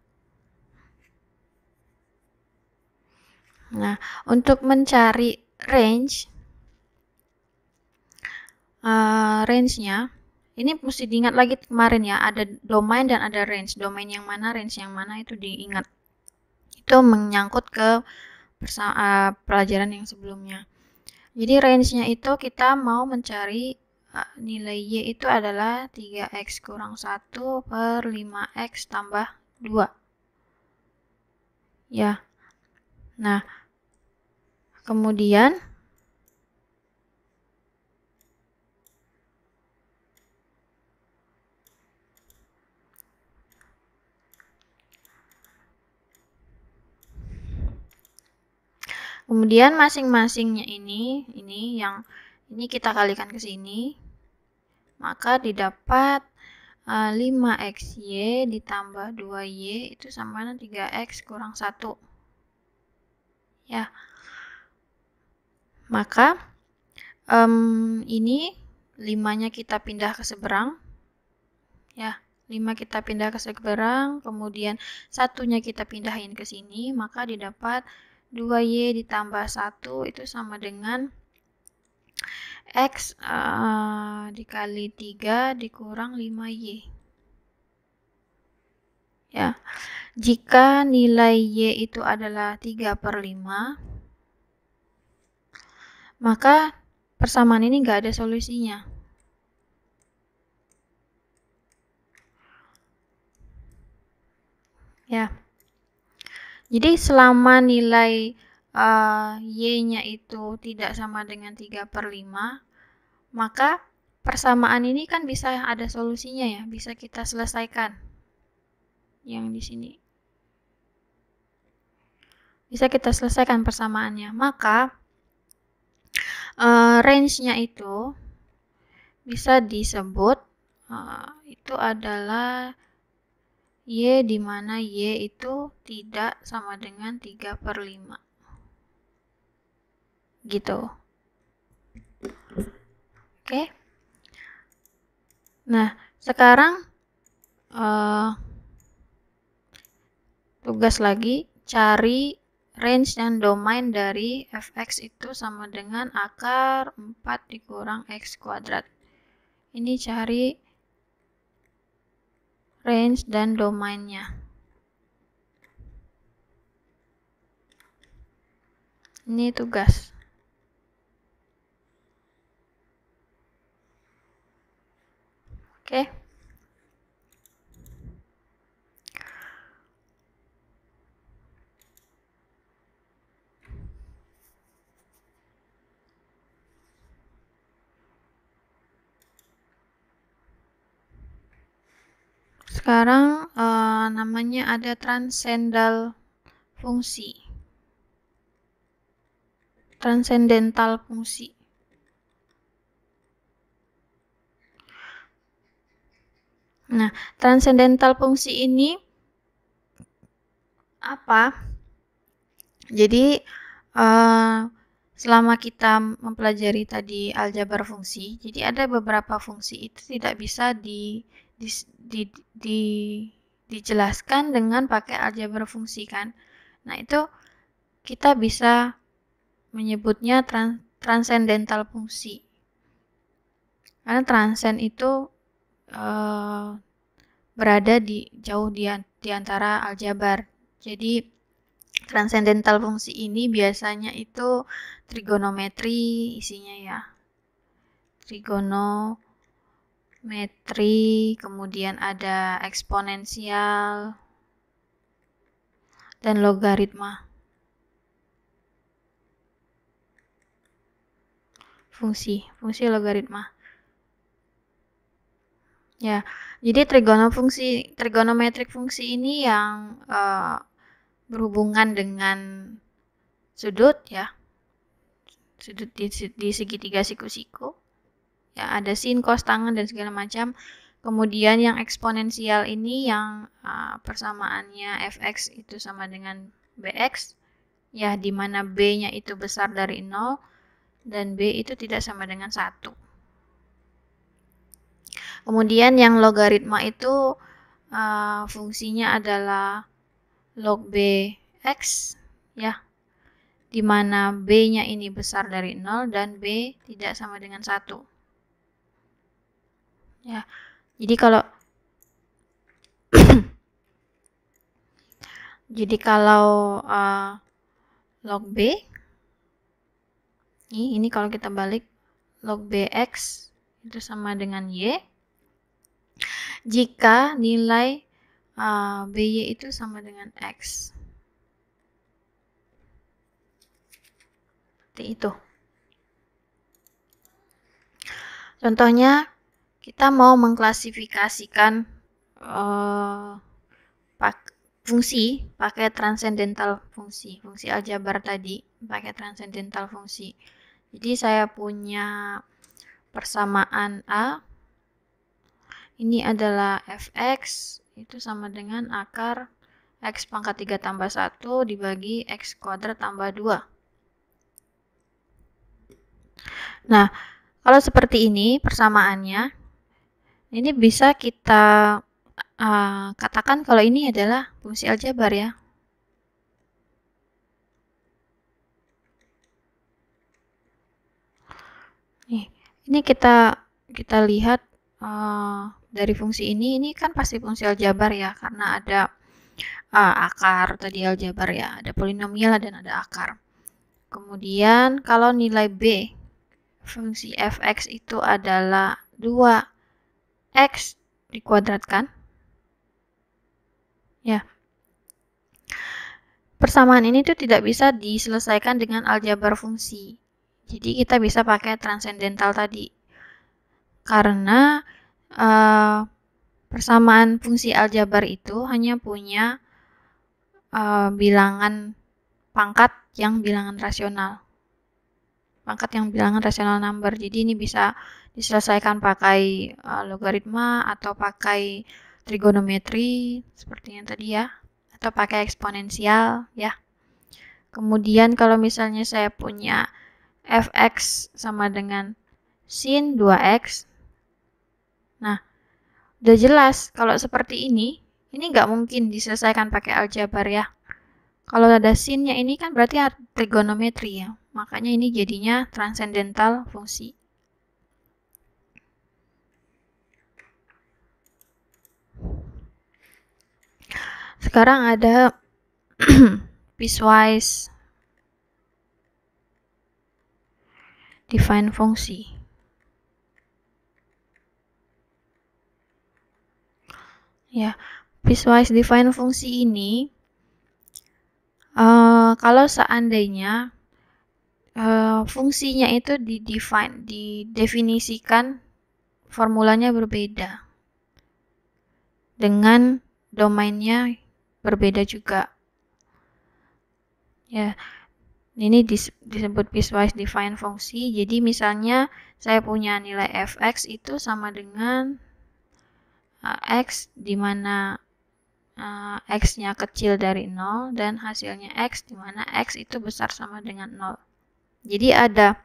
Nah, untuk mencari range-nya ini mesti diingat lagi kemarin ya, ada domain dan ada range. Domain yang mana, range yang mana itu diingat. Itu menyangkut ke pelajaran yang sebelumnya. Jadi range-nya itu kita mau mencari nilai Y itu adalah 3X kurang 1 per 5X tambah 2. Ya. Nah, kemudian masing-masingnya ini kita kalikan ke sini, maka didapat 5XY ditambah 2Y itu sama dengan 3X kurang 1. Ya. Maka ini 5-nya kita pindah ke seberang. Ya, 5 kita pindah ke seberang, kemudian 1-nya kita pindahin ke sini, maka didapat 2Y ditambah 1 itu sama dengan X dikali 3 dikurang 5Y. Ya, jika nilai Y itu adalah 3 per 5, maka persamaan ini nggak ada solusinya. Ya, jadi selama nilai Y-nya itu tidak sama dengan 3 per 5, maka persamaan ini kan bisa ada solusinya ya, bisa kita selesaikan. Yang di sini. Bisa kita selesaikan persamaannya. Maka range-nya itu bisa disebut itu adalah Y di mana Y itu tidak sama dengan 3 per 5. Gitu. Oke. Nah, sekarang tugas lagi, cari range dan domain dari fx itu sama dengan akar 4 dikurang x kuadrat. Ini cari range dan domainnya. Ini tugas. Oke. Sekarang namanya ada transcendental fungsi. Transcendental fungsi. Nah, transcendental fungsi ini apa? Jadi selama kita mempelajari tadi aljabar fungsi, jadi ada beberapa fungsi itu tidak bisa dijelaskan dengan pakai aljabar fungsi kan. Nah, itu kita bisa menyebutnya transcendental fungsi. Karena transcend itu berada jauh di antara aljabar. Jadi transcendental fungsi ini biasanya itu trigonometri isinya ya. Trigonometri, kemudian ada eksponensial dan logaritma. Fungsi logaritma. Ya, jadi trigonometrik fungsi ini yang berhubungan dengan sudut ya. Sudut di segitiga siku-siku. Ya, ada sin, cos, tangen dan segala macam. Kemudian yang eksponensial ini yang persamaannya fx itu sama dengan bx. Ya, di mana b-nya itu besar dari 0 dan b itu tidak sama dengan 1. Kemudian yang logaritma itu fungsinya adalah log bx ya, di mana b-nya ini besar dari 0 dan b tidak sama dengan 1. Ya, jadi kalau log B ini kalau kita balik log bx itu sama dengan y jika nilai by itu sama dengan x. Seperti itu. Contohnya kita mau mengklasifikasikan fungsi pakai transcendental fungsi aljabar tadi pakai transcendental fungsi. Jadi saya punya persamaan A, ini adalah fx itu sama dengan akar x pangkat 3 tambah 1 dibagi x kuadrat tambah 2. Nah, kalau seperti ini persamaannya, ini bisa kita katakan kalau ini adalah fungsi aljabar ya. Nih, ini kita lihat dari fungsi ini kan pasti fungsi aljabar ya, karena ada akar tadi aljabar ya, ada polinomial dan ada akar. Kemudian kalau nilai B fungsi fx itu adalah 2x dikuadratkan. Ya. Persamaan ini tuh tidak bisa diselesaikan dengan aljabar fungsi. Jadi kita bisa pakai transcendental tadi. Karena persamaan fungsi aljabar itu hanya punya bilangan pangkat yang bilangan rasional. Pangkat yang bilangan rasional number. Jadi ini bisa diselesaikan pakai logaritma atau pakai trigonometri seperti yang tadi ya, atau pakai eksponensial ya. Kemudian kalau misalnya saya punya fx sama dengan sin 2x. Nah, udah jelas kalau seperti ini nggak mungkin diselesaikan pakai aljabar ya. Kalau ada sinnya ini kan berarti trigonometri ya. Makanya ini jadinya transcendental fungsi. Sekarang ada piecewise define fungsi. Ya, piecewise define fungsi ini kalau seandainya fungsinya itu didefinisikan formulanya berbeda dengan domainnya berbeda juga. Ya, ini disebut piecewise define fungsi. Jadi misalnya saya punya nilai fx itu sama dengan x di mana x-nya kecil dari 0 dan hasilnya x di mana x itu besar sama dengan 0. Jadi ada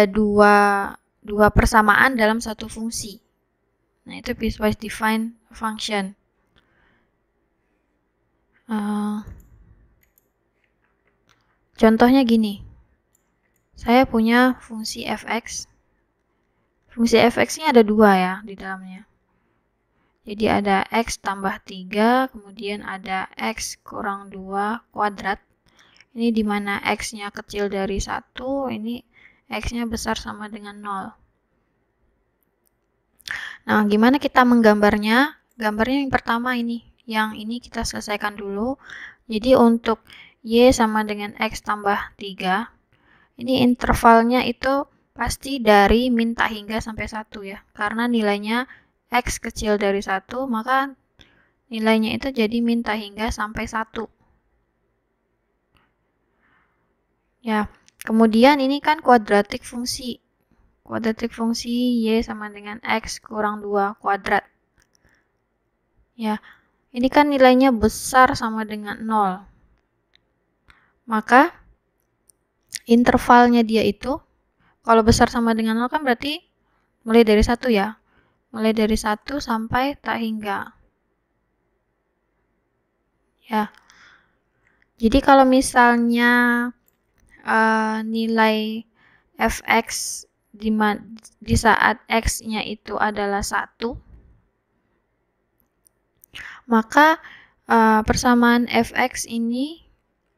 dua persamaan dalam satu fungsi. Nah, itu piecewise define function. Contohnya gini. Saya punya fungsi fx. Fungsi fx-nya ada 2 ya di dalamnya. Jadi ada x tambah 3, kemudian ada x kurang 2 kuadrat. Ini dimana x-nya kecil dari 1, ini x-nya besar sama dengan 0. Nah, gimana kita menggambarnya? Gambarnya yang pertama ini. Yang ini kita selesaikan dulu. Jadi untuk y sama dengan x tambah 3, ini intervalnya itu pasti dari min tak hingga sampai 1 ya. Karena nilainya x kecil dari 1, maka nilainya itu jadi min tak hingga sampai 1. Ya, kemudian ini kan kuadratik fungsi. Kuadratik fungsi y sama dengan x kurang 2 kuadrat. Ya, ini kan nilainya besar sama dengan 0. Maka intervalnya dia itu, kalau besar sama dengan 0 kan berarti mulai dari 1 ya. Mulai dari 1 sampai tak hingga. Ya. Jadi kalau misalnya nilai fx di saat X-nya itu adalah 1, maka persamaan fx ini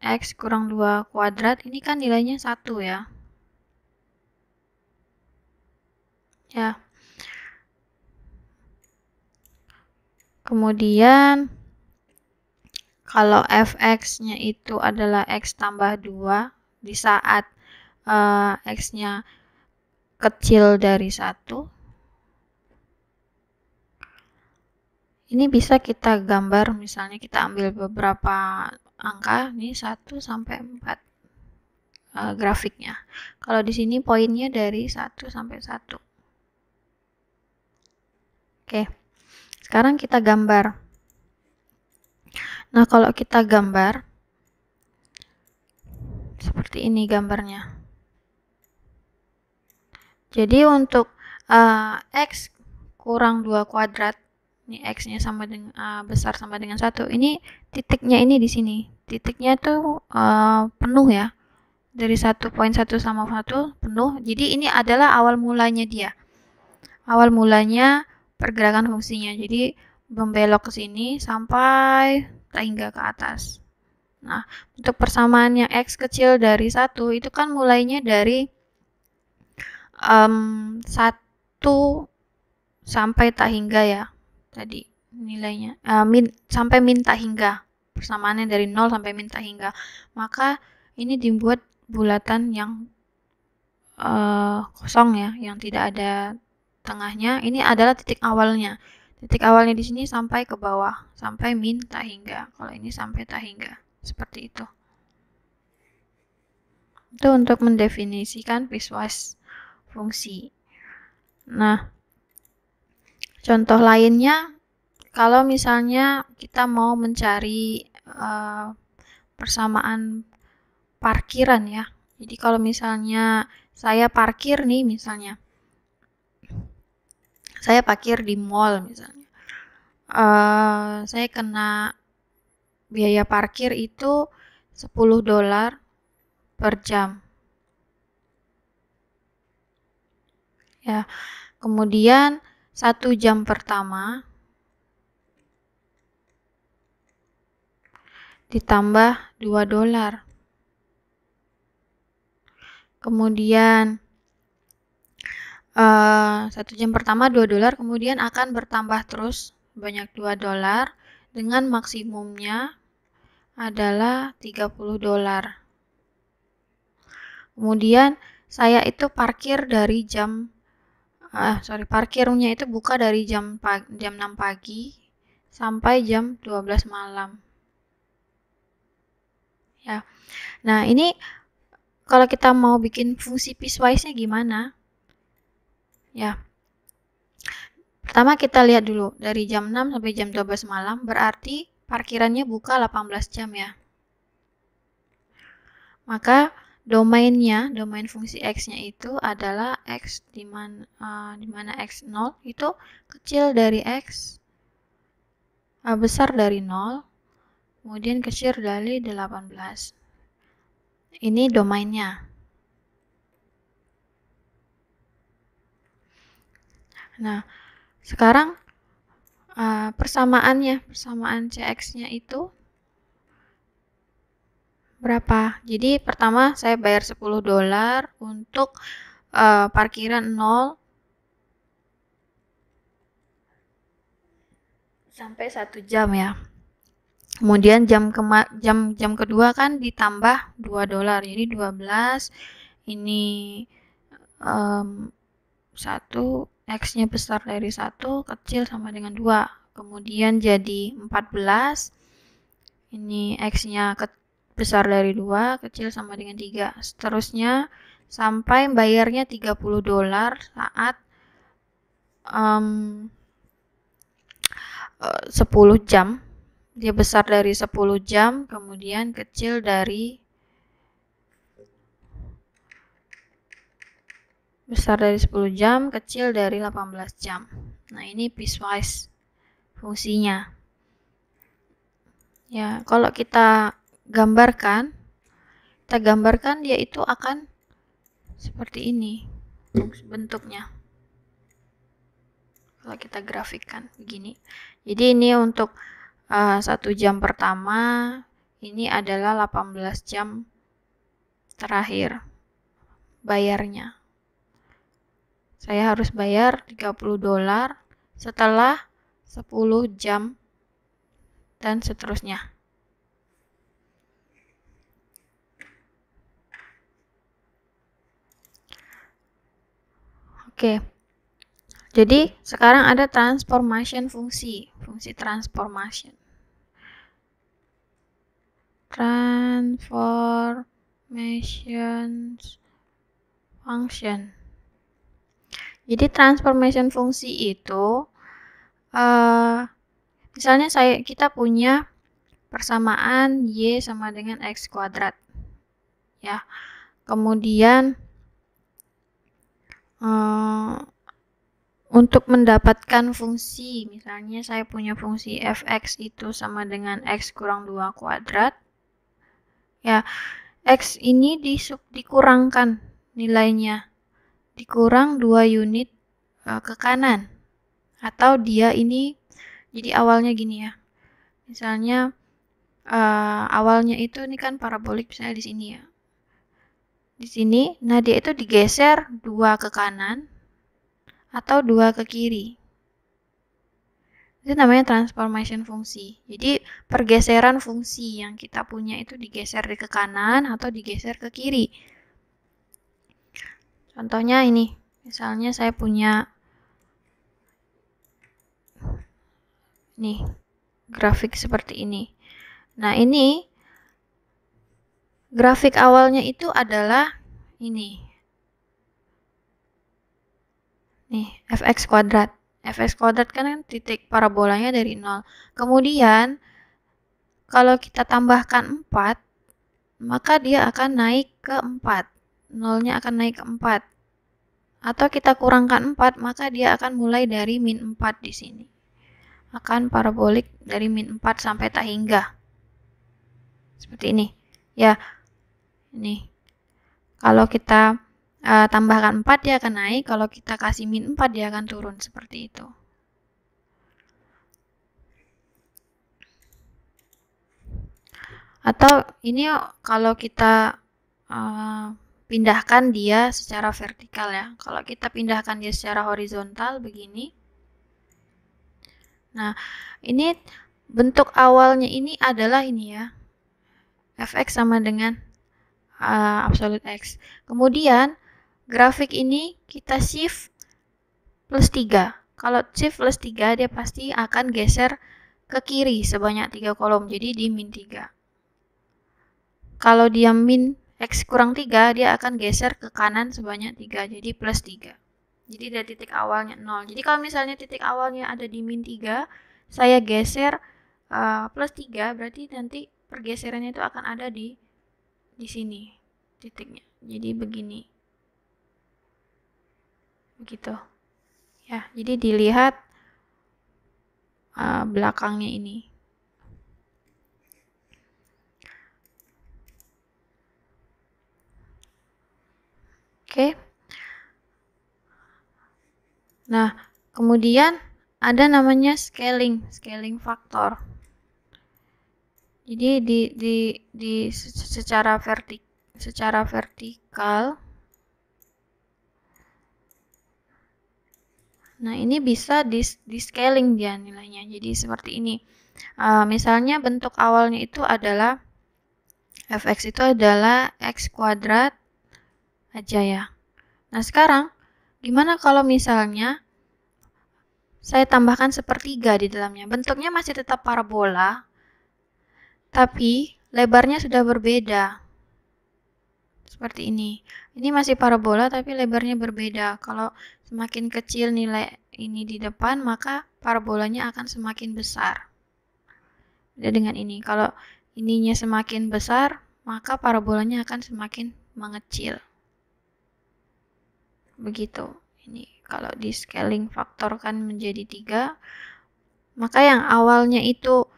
X kurang 2 kuadrat ini kan nilainya 1 ya. Kemudian kalau fx-nya itu adalah X tambah 2 di saat X-nya kecil dari 1, ini bisa kita gambar, misalnya kita ambil beberapa angka, ini 1 sampai 4 grafiknya. Kalau di sini poinnya dari 1 sampai 1. Oke, sekarang kita gambar. Nah, kalau kita gambar, seperti ini gambarnya. Jadi untuk X kurang 2 kuadrat, ini X-nya sama dengan besar sama dengan 1, ini titiknya ini di sini. Titiknya tuh penuh ya. Dari 1.1 sama 1 penuh. Jadi ini adalah awal mulanya dia. Awal mulanya pergerakan fungsinya. Jadi membelok ke sini sampai hingga ke atas. Nah, untuk persamaan yang X kecil dari 1 itu kan mulainya dari 1 sampai tak hingga ya. Tadi nilainya sampai min tak hingga. Persamaannya dari 0 sampai min tak hingga. Maka ini dibuat bulatan yang kosong ya, yang tidak ada tengahnya. Ini adalah titik awalnya. Titik awalnya di sini sampai ke bawah, sampai min tak hingga. Kalau ini sampai tak hingga. Seperti itu. Itu untuk mendefinisikan piecewise fungsi. Nah, contoh lainnya, kalau misalnya kita mau mencari persamaan parkiran ya. Jadi kalau misalnya saya parkir nih, misalnya saya parkir di mall misalnya, saya kena biaya parkir itu $10 per jam. Ya, kemudian 1 jam pertama ditambah $2. Kemudian 1 jam pertama $2, kemudian akan bertambah terus banyak $2 dengan maksimumnya adalah $30. Kemudian saya itu parkir dari parkirnya itu buka dari jam 6 pagi sampai jam 12 malam. Ya. Nah, ini kalau kita mau bikin fungsi piecewise-nya gimana? Ya. Pertama kita lihat dulu dari jam 6 sampai jam 12 malam, berarti parkirannya buka 18 jam ya. Maka domain fungsi X-nya itu adalah X di mana X0 itu kecil dari X, besar dari 0, kemudian kecil dari 18. Ini domainnya. Nah, sekarang persamaan CX-nya itu berapa? Jadi pertama saya bayar $10 untuk parkiran 0 sampai 1 jam ya. Kemudian jam kedua kan ditambah $2, jadi 12. Ini 1, X-nya besar dari 1, kecil sama dengan 2. Kemudian jadi 14. Ini X-nya besar dari 2, kecil sama dengan 3. Seterusnya sampai bayarnya $30 saat 10 jam. Dia besar dari 10 jam, kemudian kecil dari 10 jam, kecil dari 18 jam. Nah, ini piecewise fungsinya. Ya, kalau kita gambarkan dia itu akan seperti ini. bentuknya. Kalau kita grafikkan begini. Jadi ini untuk 1 jam pertama, ini adalah 18 jam terakhir bayarnya. Saya harus bayar $30 setelah 10 jam dan seterusnya. Oke. Jadi sekarang ada transformation fungsi transformation. Transformation function. Jadi transformation fungsi itu misalnya kita punya persamaan Y sama dengan X kuadrat. Ya. Kemudian untuk mendapatkan fungsi, misalnya saya punya fungsi fx itu sama dengan x kurang 2 kuadrat. Ya, x ini dikurangkan nilainya. Dikurang 2 unit ke kanan. Atau dia ini, jadi awalnya gini ya. Misalnya awalnya itu ini kan parabolik misalnya di sini ya. Di sini, nah dia itu digeser 2 ke kanan atau 2 ke kiri. Itu namanya transformation fungsi. Jadi pergeseran fungsi yang kita punya itu digeser ke kanan atau digeser ke kiri. Contohnya ini, misalnya saya punya nih grafik seperti ini. Nah ini grafik awalnya itu adalah ini. Nih fx kuadrat. Fx kuadrat kan titik parabolanya dari 0. Kemudian kalau kita tambahkan 4, maka dia akan naik ke 4. 0-nya akan naik ke 4. Atau kita kurangkan 4, maka dia akan mulai dari min 4 di sini. Akan parabolik dari min 4 sampai tak hingga. Seperti ini. Ya, ini. Kalau kita tambahkan 4, dia akan naik. Kalau kita kasih min 4, dia akan turun. Seperti itu. Atau ini kalau kita pindahkan dia secara vertikal ya. Kalau kita pindahkan dia secara horizontal begini. Nah, ini bentuk awalnya ini adalah ini ya. Fx sama dengan absolute x. Kemudian grafik ini kita shift plus 3. Kalau shift plus 3 dia pasti akan geser ke kiri sebanyak 3 kolom. Jadi di min 3. Kalau dia min x kurang 3, dia akan geser ke kanan sebanyak 3. Jadi plus 3. Jadi dari titik awalnya 0. Jadi kalau misalnya titik awalnya ada di min 3, saya geser plus 3, berarti nanti pergeserannya itu akan ada di sini titiknya. Jadi begini. Begitu. Ya, jadi dilihat belakangnya ini. Oke. Nah, kemudian ada namanya scaling faktor. Jadi secara vertikal. Nah, ini bisa di scaling dia nilainya. Jadi seperti ini. Misalnya bentuk awalnya itu adalah fx itu adalah x kuadrat aja ya. Nah, sekarang gimana kalau misalnya saya tambahkan sepertiga di dalamnya? Bentuknya masih tetap parabola, tapi lebarnya sudah berbeda. Seperti ini. Ini masih parabola tapi lebarnya berbeda. Kalau semakin kecil nilai ini di depan, maka parabolanya akan semakin besar. Beda dengan ini. Kalau ininya semakin besar, maka parabolanya akan semakin mengecil. Begitu. Ini kalau di scaling faktor kan menjadi 3, maka yang awalnya itu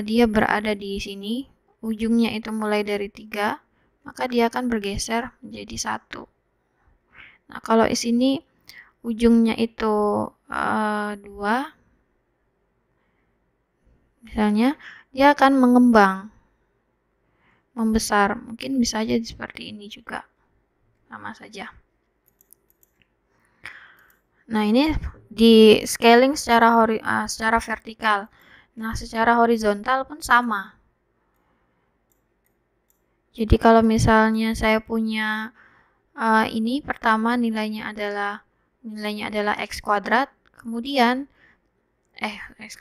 dia berada di sini, ujungnya itu mulai dari 3, maka dia akan bergeser menjadi 1. Nah, kalau di sini ujungnya itu 2, misalnya dia akan mengembang, membesar. Mungkin bisa aja seperti ini juga, sama saja. Nah, ini di scaling secara vertikal. Nah, secara horizontal pun sama. Jadi kalau misalnya saya punya ini pertama nilainya adalah x kuadrat, kemudian x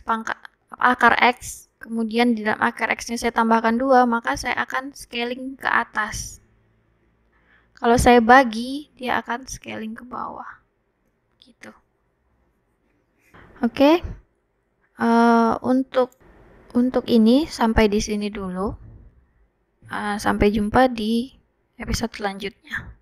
pangkat akar x, kemudian di dalam akar x-nya saya tambahkan 2, maka saya akan scaling ke atas. Kalau saya bagi, dia akan scaling ke bawah. Gitu. Oke. Untuk ini sampai di sini dulu. Sampai jumpa di episode selanjutnya.